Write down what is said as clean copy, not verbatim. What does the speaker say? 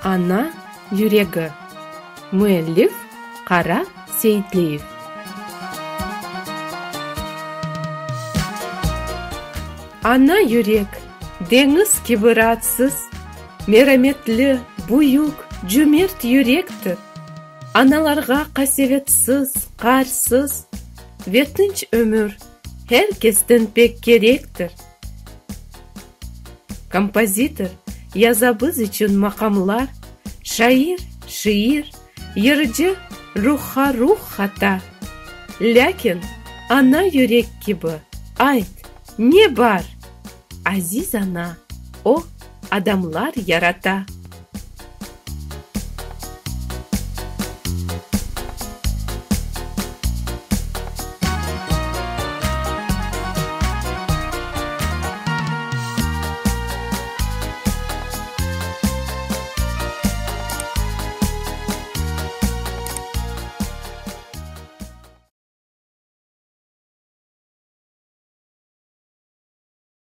Ана жүрегі. Müellif Қара Сейітлиев. Ана жүрек, деңіз кибыратсыз, мераметлі, буюк, жүмерт жүректір. Аналарға қасиетсіз, қарсыз, ветінч өмір herkesten pek керектір. Композитор yazabız için makamlar, şair, şiir, yırıcı ruha ruh hata. Lakin ana yürek gibi, ayt, ne var? Aziz ana, o adamlar yarata.